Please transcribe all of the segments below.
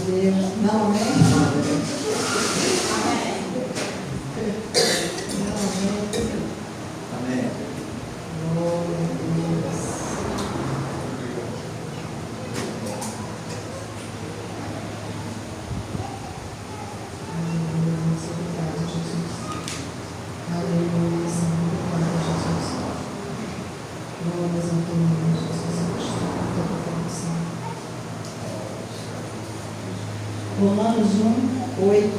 Deus. Não, amém? Amém. Não, amém. Amém. Glória a Deus. Aleluia, obrigado, Jesus. Aleluia, obrigado, Jesus. Glórias ao teu nome, Jesus. Romanos 1:8.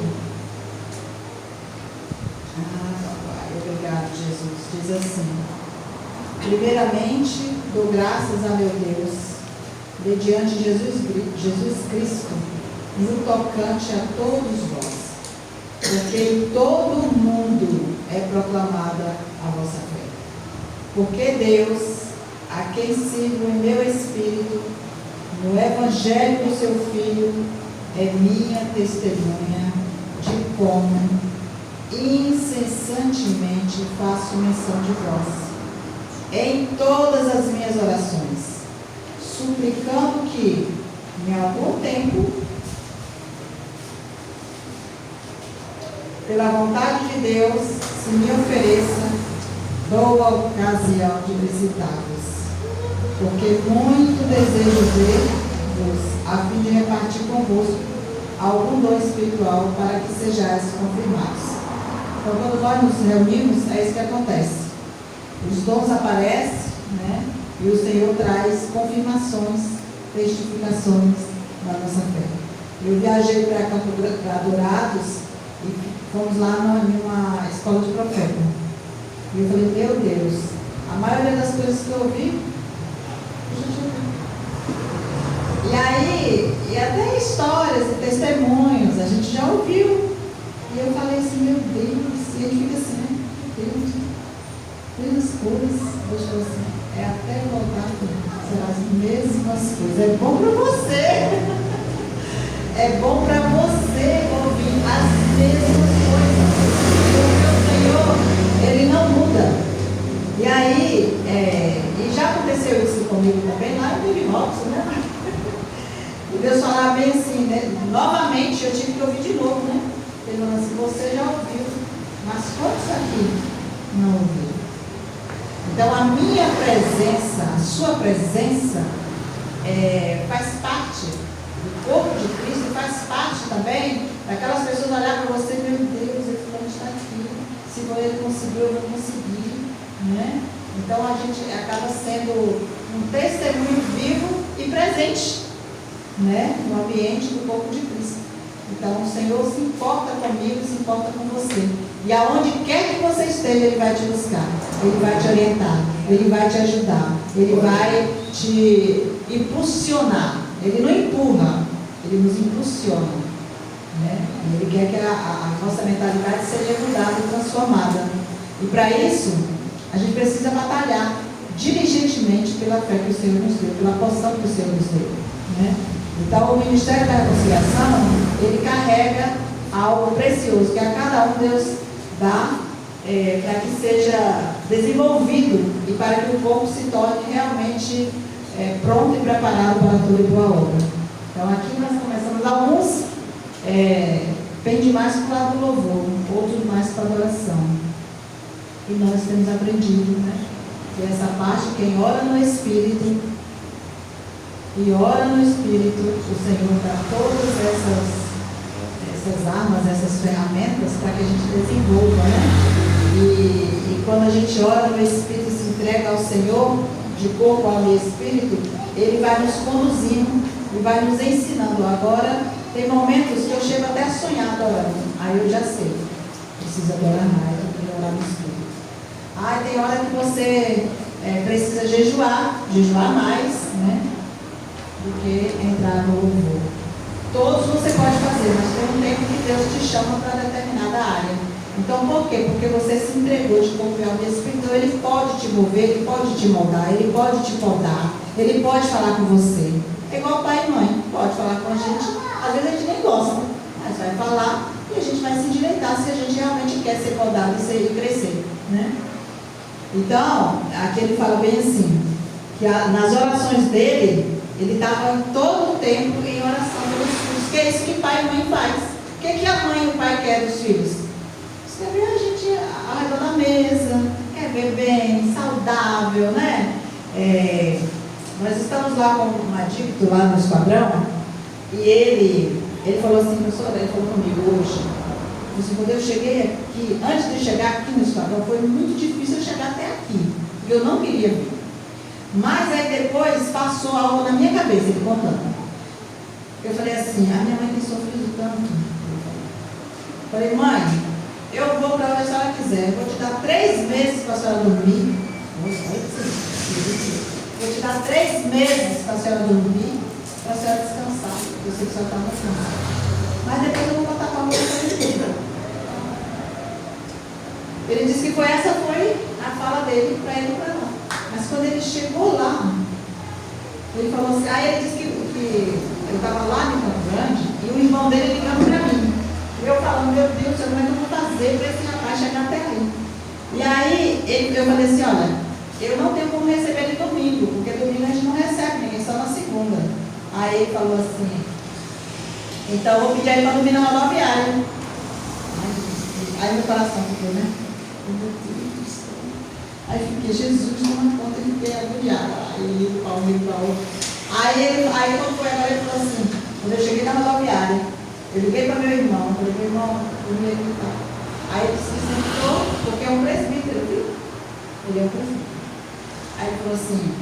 Papai, obrigado, Jesus. Diz assim: primeiramente, dou graças a meu Deus, mediante Jesus Cristo, no tocante a todos vós, porque em todo o mundo é proclamada a vossa fé. Porque Deus, a quem sirvo em meu espírito, no Evangelho do seu Filho, é minha testemunha de como incessantemente faço menção de vós, em todas as minhas orações, suplicando que, em algum tempo, pela vontade de Deus, se me ofereça boa ocasião de visitá-los, porque muito desejo ver-vos, a fim de repartir convosco algum dom espiritual, para que sejais confirmados. Então, quando nós nos reunimos, é isso que acontece. Os dons aparecem, né? E o Senhor traz confirmações, testificações da nossa fé. Eu viajei para Campo Dourados e fomos lá numa escola de profeta. E eu falei, meu Deus, a maioria das coisas que eu ouvi, eu já tinha ouvido. E aí, e até histórias e testemunhos, a gente já ouviu. E eu falei assim, meu Deus, e ele fica assim, né? Meu Deus, mesmas coisas. Deus falou assim, é até voltar, serão as mesmas coisas. É bom para você. É bom para você ouvir as mesmas coisas. Porque o Senhor, Ele não muda. E aí, e já aconteceu isso comigo também, lá em Divinópolis, né? E Deus falava bem assim, né? Novamente, eu tive que ouvir de novo, né? Ele falou assim, você já ouviu, mas quantos aqui não ouviram? Então, a minha presença, a sua presença, faz parte do corpo de Cristo, e faz parte também daquelas pessoas olhar para você, meu Deus, ele fulano está aqui, se ele conseguiu, eu vou conseguir, né? Então, a gente acaba sendo um testemunho vivo e presente, né? No ambiente do corpo de Cristo. Então, o Senhor se importa comigo, se importa com você. E aonde quer que você esteja, Ele vai te buscar, Ele vai te orientar, Ele vai te ajudar, Ele vai te impulsionar. Ele não empurra, Ele nos impulsiona, né? Ele quer que a nossa mentalidade seja mudada e transformada. E para isso, a gente precisa batalhar diligentemente pela fé que o Senhor nos deu, pela porção que o Senhor nos deu, né? Então, o Ministério da Reconciliação, ele carrega algo precioso, que a cada um Deus dá para que seja desenvolvido e para que o corpo se torne realmente pronto e preparado para toda e boa obra. Então, aqui nós começamos, alguns pendem mais para o lado do louvor, outros mais para a adoração. E nós temos aprendido, né? Que essa parte, quem ora no Espírito, e ora no Espírito, o Senhor dá todas essas armas, essas ferramentas para que a gente desenvolva, né? E quando a gente ora no Espírito e se entrega ao Senhor, de corpo, alma e Espírito, Ele vai nos conduzindo e vai nos ensinando. Agora, tem momentos que eu chego até a sonhar adorando. Aí eu já sei, preciso adorar mais, eu preciso orar no Espírito. Tem hora que você precisa jejuar mais, né? Do que entrar no louvor. Todos você pode fazer, mas tem um tempo que Deus te chama para determinada área. Então, por quê? Porque você se entregou de corpo e alma e Espírito. Então, Ele pode te mover, Ele pode te moldar, Ele pode te podar, Ele pode falar com você. É igual pai e mãe, pode falar com a gente. Às vezes a gente nem gosta, mas vai falar e a gente vai se endireitar se a gente realmente quer ser podado e crescer, né? Então, aqui ele fala bem assim, que nas orações dele, ele estava todo o tempo em oração pelos é isso que pai e mãe faz. O que a mãe e o pai querem dos filhos? Você quer ver a gente ao redor da mesa, quer ver bem, saudável, né? Nós estamos lá com um adicto lá no esquadrão, e ele falou assim, professora, ele falou comigo hoje, assim, quando eu cheguei aqui, antes de chegar aqui no esquadrão, foi muito difícil eu chegar até aqui, porque eu não queria vir. Mas aí depois passou algo na minha cabeça, ele contando. Eu falei assim, a minha mãe tem sofrido tanto. Eu falei, mãe, eu vou para onde a senhora quiser, eu vou te dar 3 meses para a senhora dormir. Vou te dar 3 meses para a senhora dormir, para a senhora descansar. Eu sei que a senhora está muito cansada. Mas depois eu vou botar para a mão para ele disse que essa foi a fala dele para ele ir para lá. Mas quando ele chegou lá, ele falou assim, aí ele disse que eu estava lá no Campo Grande e o irmão dele ligando para mim. Eu falando, meu Deus, como é que eu vou fazer para esse rapaz chegar até aí? E aí eu falei assim, olha, eu não tenho como receber ele domingo, porque domingo a gente não recebe ninguém, só na segunda. Aí ele falou assim, então eu vou pedir ele para dormir na rodoviária. Aí meu coração ficou, né? Meu Deus do céu. Aí fiquei, Jesus, toma conta, ele fiquei agoniada. Aí ele falou. Aí quando foi agora, ele falou assim, quando eu cheguei na rodoviária, eu liguei para meu irmão, falei, meu irmão, eu me aqui tá. Aí ele se sentou, porque é um presbítero, viu? Ele é um presbítero. Aí ele falou assim,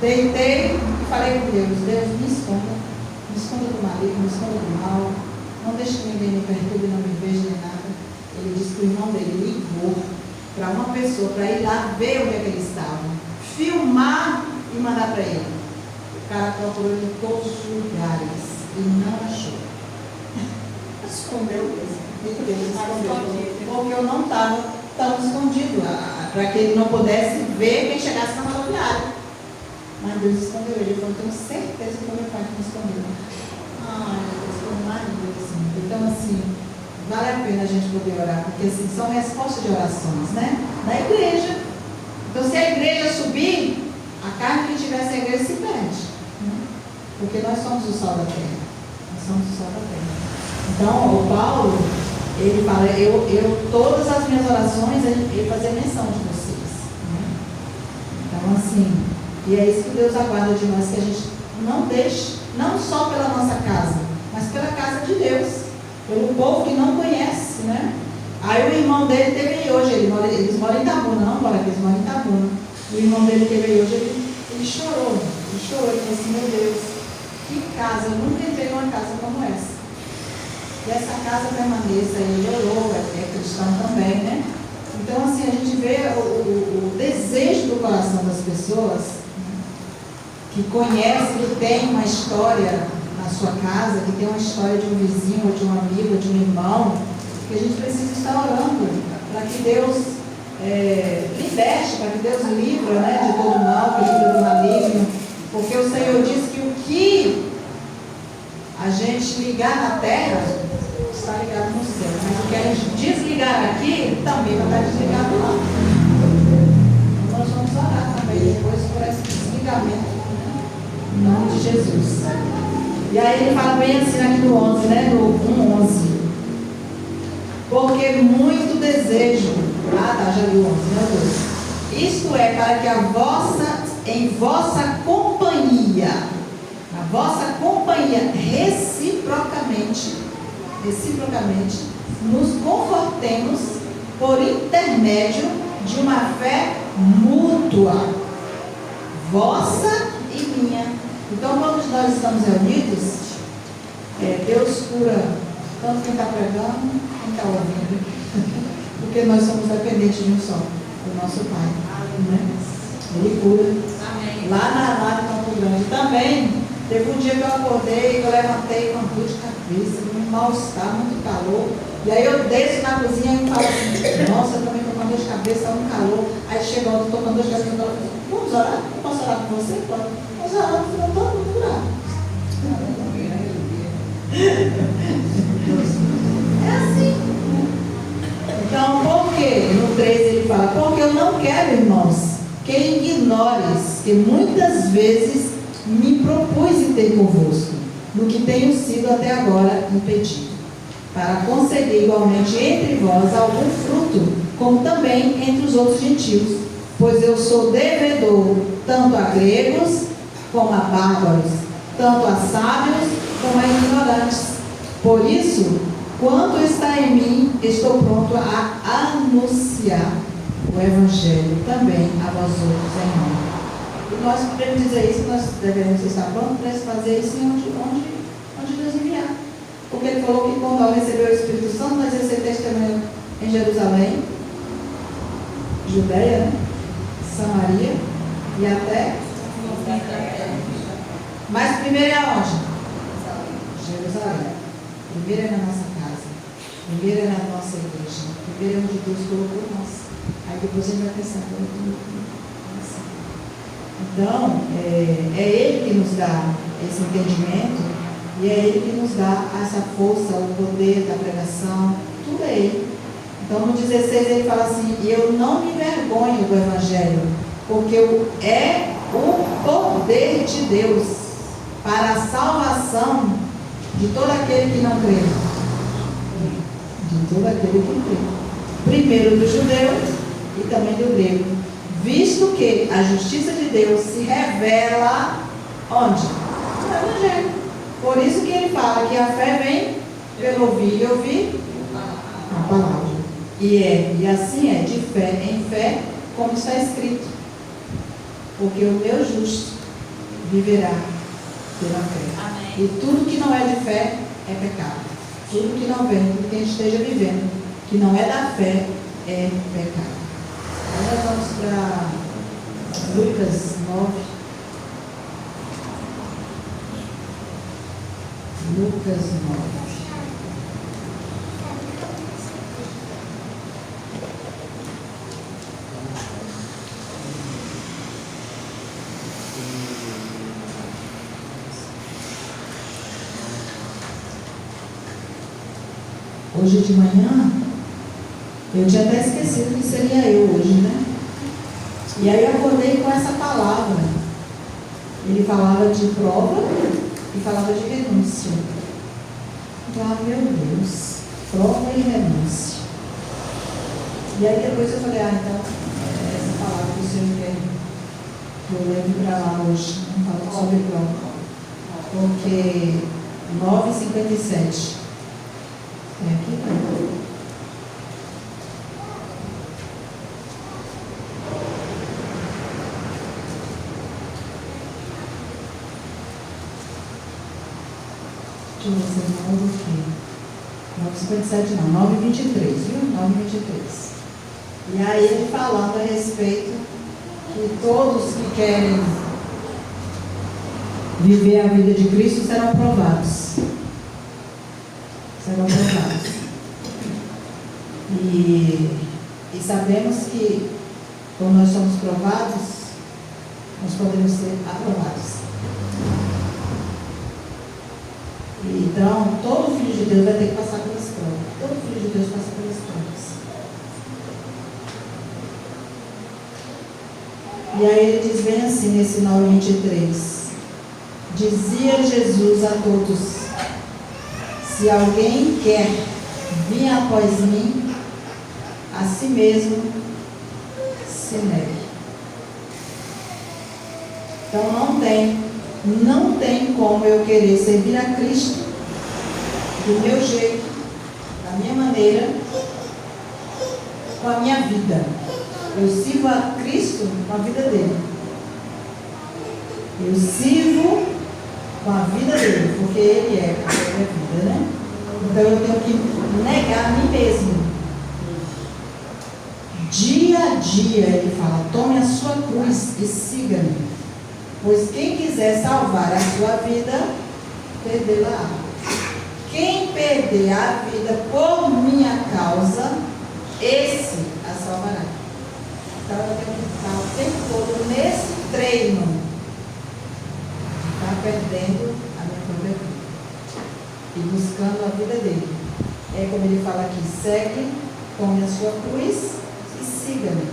deitei e falei com Deus, me esconda do marido, me esconda do mal, não deixe que ninguém me perturbe, não me veja nem nada. Ele disse que o irmão dele ligou para uma pessoa, para ir lá ver onde é que ele estava, filmar e mandar para ele. O cara procurou em todos os lugares e não achou. Escondeu mesmo. Porque eu não estava tão escondido, para que ele não pudesse ver quem chegasse na rodoviária. Mas Deus escondeu ele. Eu tenho certeza que foi meu pai que me escondeu. Ai, meu Deus, foi maravilhoso. Então, assim, vale a pena a gente poder orar, porque assim, são respostas de orações, né? Da igreja. Então, se a igreja subir, a carne que tivesse a igreja se perde. Porque nós somos o sal da terra. Nós somos o sal da terra. Então, o Paulo, ele fala, todas as minhas orações, ele fazia menção de vocês. Né? Então, assim, e é isso que Deus aguarda de nós, que a gente não deixe, não só pela nossa casa, mas pela casa de Deus, pelo povo que não conhece, né? Aí o irmão dele teve aí hoje, eles moram em Itabuna, não mora aqui, eles moram em Itabuna. O irmão dele teve aí hoje, ele chorou, ele falou assim, meu Deus, que casa, eu nunca entrei numa casa como essa. Que essa casa permaneça, ele orou, é cristão também, né? Então, assim, a gente vê o desejo do coração das pessoas que conhecem, que tem uma história na sua casa, que tem uma história de um vizinho, ou de um amigo, ou de um irmão, que a gente precisa estar orando para que Deus liberte, para que Deus livre, né, de todo mal, que livre do maligno, porque o Senhor diz que o que a gente ligar na terra está ligado no céu, mas o que a gente desligar aqui também vai estar desligado lá. Então nós vamos orar também depois por esse desligamento, em nome de Jesus. E aí ele fala bem assim aqui no 11, né, no 1:11. Porque muito desejo, já li o 11, meu Deus. Isto é, para que em vossa companhia, reciprocamente, nos confortemos por intermédio de uma fé mútua, vossa e minha. Então, quando nós estamos reunidos, Deus cura tanto quem está pregando, quem está ouvindo, porque nós somos dependentes de um só, do nosso Pai. Né? Ele cura. Amém. Lá no Campo Grande também. Teve um dia que eu acordei, eu levantei com dor de cabeça, um mal-estar, muito calor. E aí eu desço na cozinha e falo assim, nossa, eu também estou com dor de cabeça, um calor. Aí chega outro, estou com dor de cabeça, e falo, vamos orar? Eu posso orar com você? Pode. Vamos orar, eu estou muito curado. É assim. Então, por quê? No 13 ele fala, porque eu não quero, irmãos, que ignores que muitas vezes me propus em ter convosco, no que tenho sido até agora impedido, para conseguir igualmente entre vós algum fruto, como também entre os outros gentios, pois eu sou devedor tanto a gregos como a bárbaros, tanto a sábios como a ignorantes. Por isso, quanto está em mim, estou pronto a anunciar o Evangelho também a vós outros, irmãos. E nós podemos dizer isso, nós devemos estar prontos para fazer isso onde nos enviar. Porque ele falou que quando ao receber o Espírito Santo, nós ia ser testemunha em Jerusalém, Judeia, né? Samaria e até. Mas primeiro é aonde? Jerusalém. Primeiro é na nossa casa. Primeiro é na nossa igreja. Primeiro é onde Deus colocou nós. Aí depois a gente vai pensar então, é Ele que nos dá esse entendimento e é Ele que nos dá essa força, o poder da pregação, tudo é Ele. Então no 16 ele fala assim: eu não me envergonho do Evangelho, porque é o poder de Deus para a salvação de todo aquele que não crê. De todo aquele que crê. Primeiro do judeu e também do grego. Visto que a justiça de Deus se revela onde? No Evangelho. Por isso que ele fala que a fé vem pelo ouvir e ouvir a palavra. E assim é, de fé em fé, como está escrito. Porque o meu justo viverá pela fé. Amém. E tudo que não é de fé é pecado. Tudo que não vem, tudo que a gente esteja vivendo, que não é da fé, é pecado. Agora vamos para Lucas 9. Lucas 9. Hoje de manhã, eu tinha até esquecido que seria eu hoje, né? E aí eu acordei com essa palavra. Ele falava de prova e falava de renúncia. Ah, meu Deus, prova e renúncia. E aí depois eu falei, então, essa palavra que o Senhor quer que eu leve para lá hoje, falando sobre prova. Porque 9h57. É aqui, não. Deixa eu ver se é 9 aqui. 9h57 não, 9h23, viu? 9h23. E aí ele falando a respeito que todos que querem viver a vida de Cristo serão provados. Serão provados. E sabemos que quando nós somos provados, nós podemos ser aprovados. Então, todo filho de Deus vai ter que passar pelas provas. Todo filho de Deus passa pelas provas. E aí ele diz bem assim, nesse 9:23. Dizia Jesus a todos: se alguém quer vir após mim, a si mesmo se negue. Então não tem como eu querer servir a Cristo do meu jeito, da minha maneira, com a minha vida. Eu sirvo a Cristo com a vida dele. Eu sirvo com a vida dele, porque ele é a minha vida, né? Então eu tenho que negar a mim mesmo. Dia a dia ele fala: tome a sua cruz e siga-me. Pois quem quiser salvar a sua vida, perdê-la. Quem perder a vida por minha causa, esse a salvará. Então eu tenho que estar o tempo todo nesse treino. Está perdendo a minha própria vida. E buscando a vida dele. É como ele fala aqui: segue, tome a sua cruz e siga-me.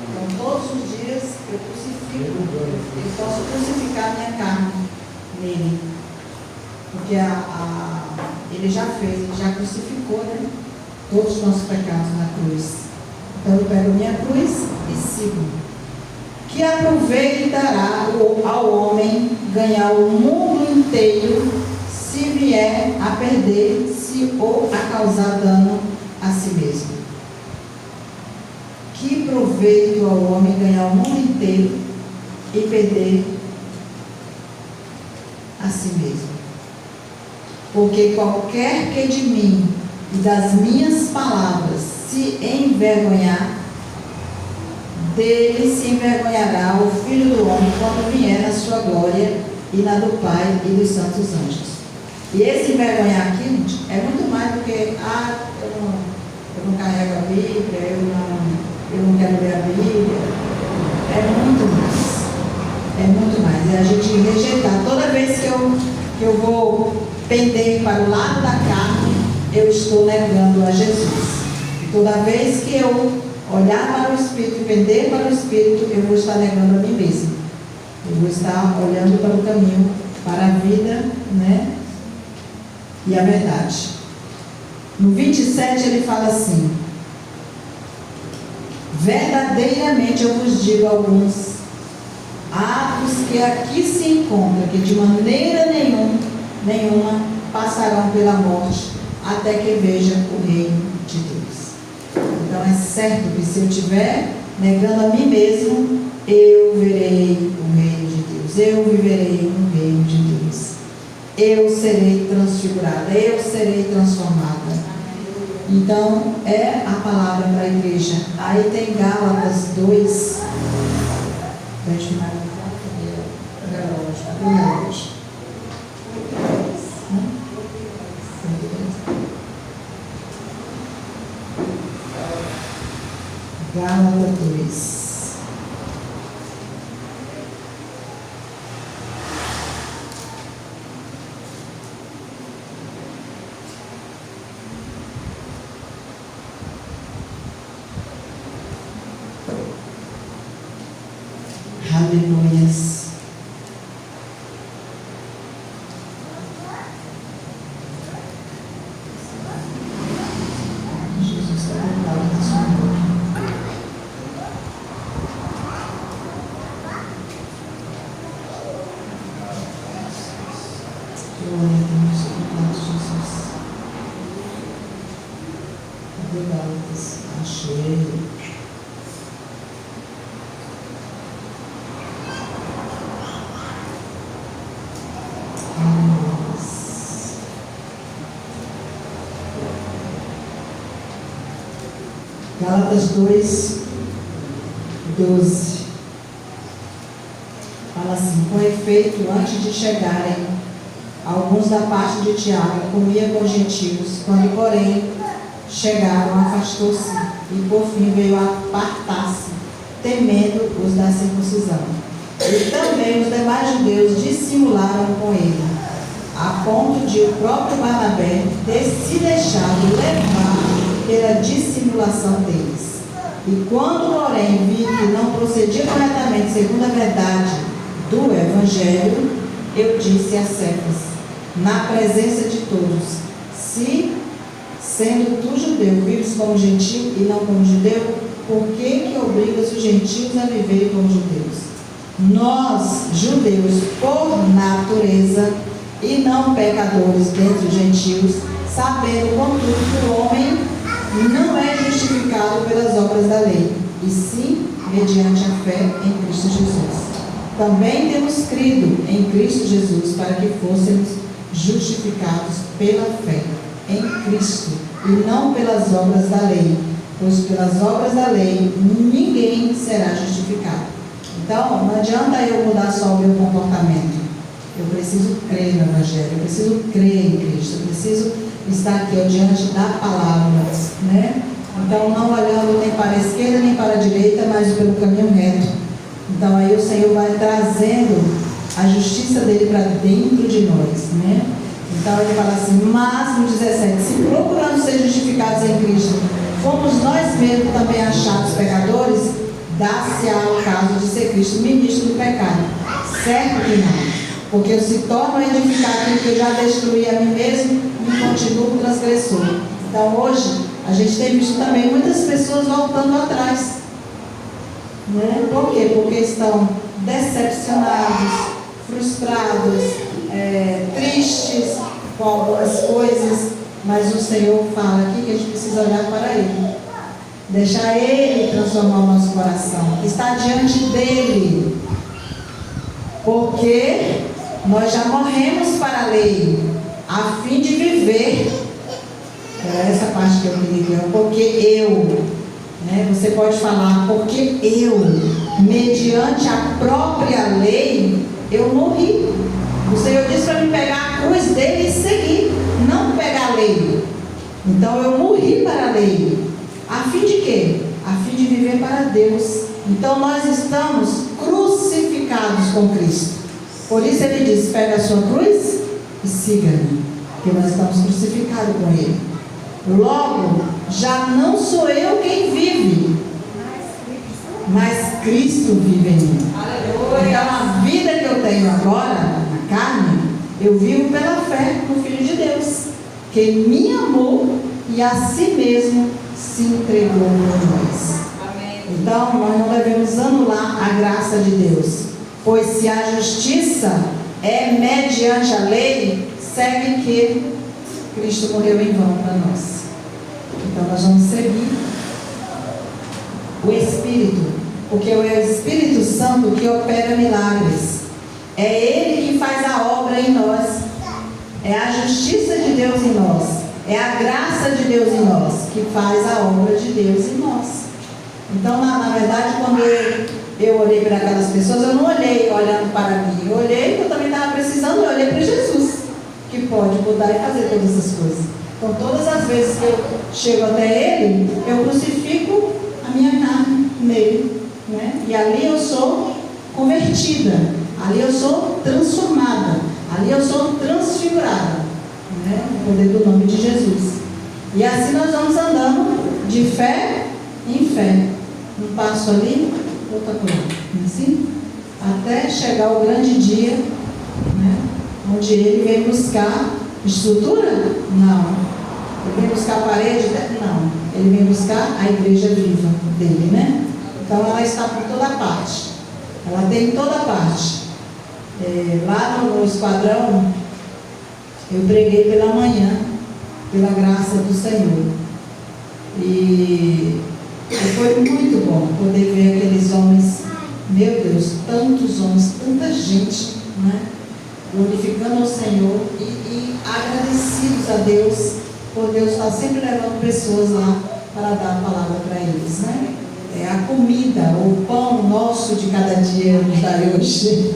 Então todos os dias eu crucifico. Eu posso crucificar minha carne nele. Porque ele já fez, ele já crucificou, né? Todos os nossos pecados na cruz. Então eu pego minha cruz e sigo. Que aproveitará ao homem ganhar o mundo inteiro se vier a perder-se ou a causar dano a si mesmo? Que proveito ao homem ganhar o mundo inteiro e perder a si mesmo? Porque qualquer que de mim e das minhas palavras se envergonhar, dele se envergonhará o Filho do Homem quando vier na sua glória e na do Pai e dos santos anjos. E esse envergonhar aqui, gente, é muito mais do que eu não carrego a Bíblia, eu não quero ler a Bíblia. É muito mais. É muito mais. É a gente rejeitar. Toda vez que eu vou pender para o lado da carne, eu estou negando a Jesus. E toda vez que eu olhar para o Espírito e pender para o Espírito, eu vou estar negando a mim mesmo. Eu vou estar olhando para o caminho, para a vida, né? E a verdade. No 27 ele fala assim: verdadeiramente eu vos digo alguns atos que aqui se encontram, que de maneira nenhuma passarão pela morte, até que vejam o reino de Deus. Então é certo que se eu estiver negando a mim mesmo, eu verei o reino de Deus, eu viverei no reino de Deus, eu serei transfigurada, eu serei transformada. Então é a palavra para a igreja. Aí tem Gálatas 2. Gálatas 2. Aleluias. Jesus está voltado na sua boca. Glória a Deus, obrigado, Jesus. Obrigado, achei. Gálatas 2, 12. Fala assim: com efeito, antes de chegarem alguns da parte de Tiago, comia com os gentios, quando porém chegaram, afastou-se e por fim veio a apartar-se, temendo os da circuncisão. E também os demais judeus dissimularam com ele, a ponto de o próprio Barnabé ter se deixado levar pela dissimulação deles. E quando, porém, vi que não procedia corretamente segundo a verdade do Evangelho, eu disse a Cefas, na presença de todos: se, sendo tu judeu, vives como gentio e não como judeu, por que obrigas os gentios a viverem como judeus? Nós, judeus, por natureza, e não pecadores dentre os gentios, sabendo, contudo, que o homem não é justificado pelas obras da lei, e sim mediante a fé em Cristo Jesus. Também temos crido em Cristo Jesus para que fôssemos justificados pela fé em Cristo e não pelas obras da lei, pois pelas obras da lei ninguém será justificado. Então não adianta eu mudar só o meu comportamento. Eu preciso crer no Evangelho, eu preciso crer em Cristo, eu preciso estar aqui diante da palavra, né? Então não olhando nem para a esquerda nem para a direita, mas pelo caminho reto. Então aí o Senhor vai trazendo a justiça dele para dentro de nós, né? Então ele fala assim: mas no 17, se procurando ser justificados em Cristo, fomos nós mesmos também achados pecadores, dá-se ao caso de ser Cristo ministro do pecado. Certo que não. Porque eu se torno a edificar aquilo que eu já destruí a mim mesmo e continuo transgressor. Então hoje a gente tem visto também muitas pessoas voltando atrás. Né? Por quê? Porque estão decepcionados, frustrados, tristes com algumas coisas, mas o Senhor fala aqui que a gente precisa olhar para Ele, deixar Ele transformar o nosso coração, estar diante dEle, porque nós já morremos para a lei, a fim de viver. Era essa parte que eu queria dizer, porque eu, né? Você pode falar, porque eu, mediante a própria lei, eu morri. O Senhor disse para mim pegar a cruz dele e seguir, não pegar a lei. Então eu morri para a lei. A fim de quê? A fim de viver para Deus. Então nós estamos crucificados com Cristo. Por isso ele diz, pega a sua cruz e siga-me. Porque nós estamos crucificados com Ele. Logo, já não sou eu quem vive, mas Cristo vive em mim. Então a vida que eu tenho agora, na carne, eu vivo pela fé no Filho de Deus, que me amou e a si mesmo se entregou por nós. Então nós não devemos anular a graça de Deus, pois se a justiça é mediante a lei, segue que Cristo morreu em vão para nós. Então nós vamos seguir o Espírito, porque é o Espírito Santo que opera milagres. É Ele que faz a obra em nós. É a justiça de Deus em nós. É a graça de Deus em nós que faz a obra de Deus em nós. Então, na verdade, quando eu olhei para aquelas pessoas, eu não olhei olhando para mim. Eu olhei porque eu também estava precisando, eu olhei para Jesus, que pode mudar e fazer todas essas coisas. Então, todas as vezes que eu chego até Ele, eu crucifico a minha carne nele, né? E ali eu sou convertida, ali eu sou transformada, ali eu sou transfigurada, né? No poder do nome de Jesus. E assim nós vamos andando de fé em fé, um passo ali, outro por lá, assim, até chegar o grande dia, né? Onde Ele vem buscar estrutura? Não. Ele vem buscar a parede? Não. Ele vem buscar a igreja viva dele, né? Então ela está por toda parte. Ela tem toda parte. Lá no esquadrão, eu preguei pela manhã, pela graça do Senhor. E foi muito bom poder ver aqueles homens, meu Deus, tantos homens, tanta gente, né? Glorificando ao Senhor e agradecidos a Deus, por Deus estar sempre levando pessoas lá para dar a palavra para eles, né? A comida, o pão nosso de cada dia nos dá hoje,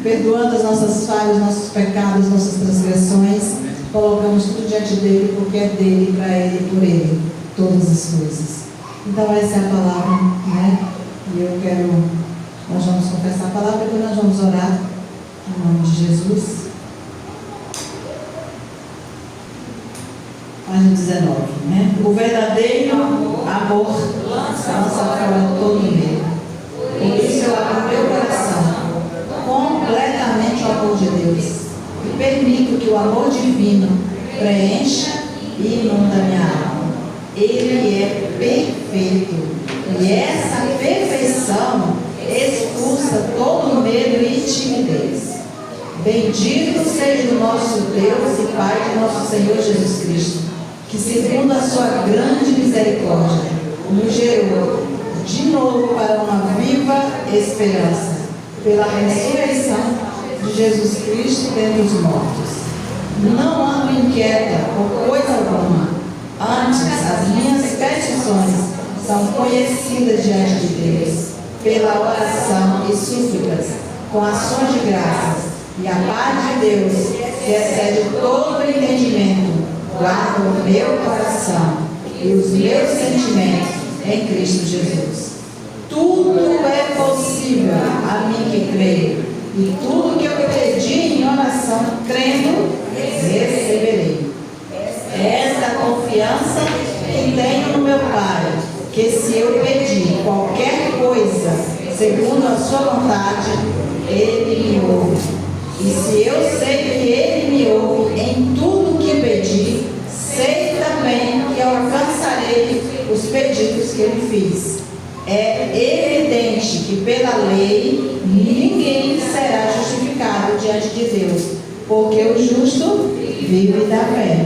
perdoando as nossas falhas, nossos pecados, nossas transgressões, colocamos tudo diante dele, porque é dele, para ele, por ele, todas as coisas. Então essa é a palavra, né? E nós vamos confessar a palavra e depois nós vamos orar. Em nome de Jesus. Página 19, né? O verdadeiro amor lança fora todo medo. Por isso eu abro meu coração completamente ao amor de Deus e permito que o amor divino preencha e inunda minha alma. Ele é perfeito e essa perfeição expulsa todo medo e timidez. Bendito seja o nosso Deus e Pai de nosso Senhor Jesus Cristo, que segundo a sua grande misericórdia, nos gerou de novo para uma viva esperança, pela ressurreição de Jesus Cristo dentre os mortos. Não ando inquieta por coisa alguma, antes as minhas petições são conhecidas diante de Deus, pela oração e súplicas, com ações de graças, e a paz de Deus, que excede todo o entendimento, guarda o meu coração e os meus sentimentos em Cristo Jesus. Tudo é possível a mim que creio, e tudo que eu pedi em oração, crendo, receberei. Esta confiança que tenho no meu Pai, que se eu pedir qualquer coisa segundo a sua vontade, Ele me ouve. E se eu sei que Ele me ouve em tudo que pedi, sei também que alcançarei os pedidos que Ele fiz. É evidente que pela lei ninguém será justificado diante de Deus, porque o justo vive da fé.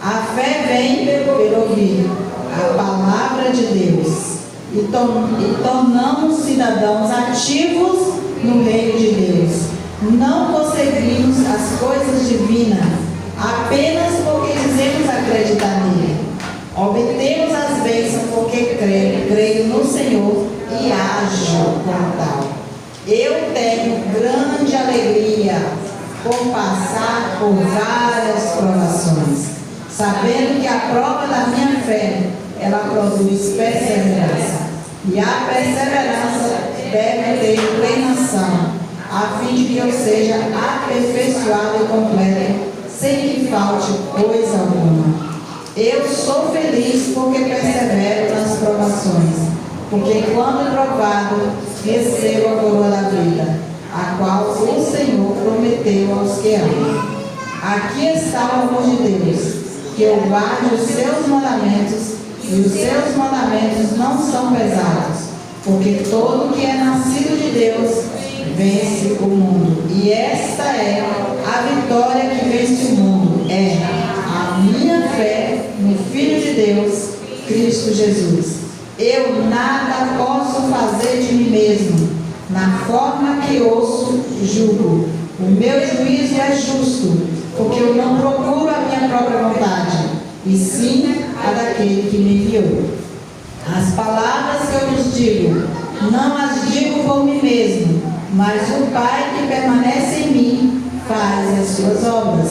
A fé vem pelo ouvir a palavra de Deus e tornamos cidadãos ativos no reino de Deus. Não conseguimos as coisas divinas apenas porque dizemos acreditar nele. Obtemos as bênçãos porque creio no Senhor e ajo como tal. Eu tenho grande alegria por passar por várias provações, sabendo que a prova da minha fé, ela produz perseverança. E a perseverança deve ter plenação, a fim de que eu seja aperfeiçoado e completo, sem que falte coisa alguma. Eu sou feliz porque persevero nas provações, porque quando provado, recebo a coroa da vida, a qual o Senhor prometeu aos que amam. Aqui está o amor de Deus, que eu guarde os seus mandamentos, e os seus mandamentos não são pesados, porque todo que é nascido de Deus vence o mundo. E esta é a vitória que vence o mundo, é a minha fé no Filho de Deus, Cristo Jesus. Eu nada posso fazer de mim mesmo, na forma que ouço, julgo. O meu juízo é justo, porque eu não procuro a minha própria vontade, e sim a daquele que me enviou. As palavras que eu vos digo, não as digo por mim mesmo, mas o Pai que permanece em mim faz as suas obras.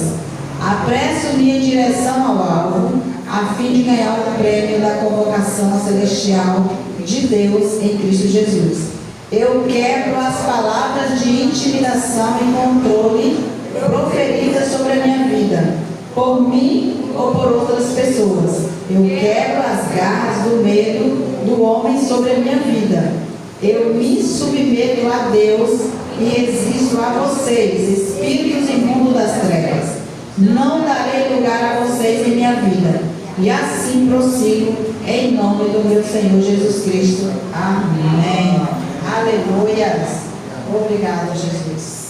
Apresso-me em direção ao alvo, a fim de ganhar o prêmio da convocação celestial de Deus em Cristo Jesus. Eu quebro as palavras de intimidação e controle proferidas sobre a minha vida, por mim ou por outras pessoas. Eu quebro as garras do medo do homem sobre a minha vida. Eu me submeto a Deus e resisto a vocês, espíritos imundos das trevas. Não darei lugar a vocês em minha vida. E assim prossigo em nome do meu Senhor Jesus Cristo. Amém. Aleluia. Obrigado, Jesus.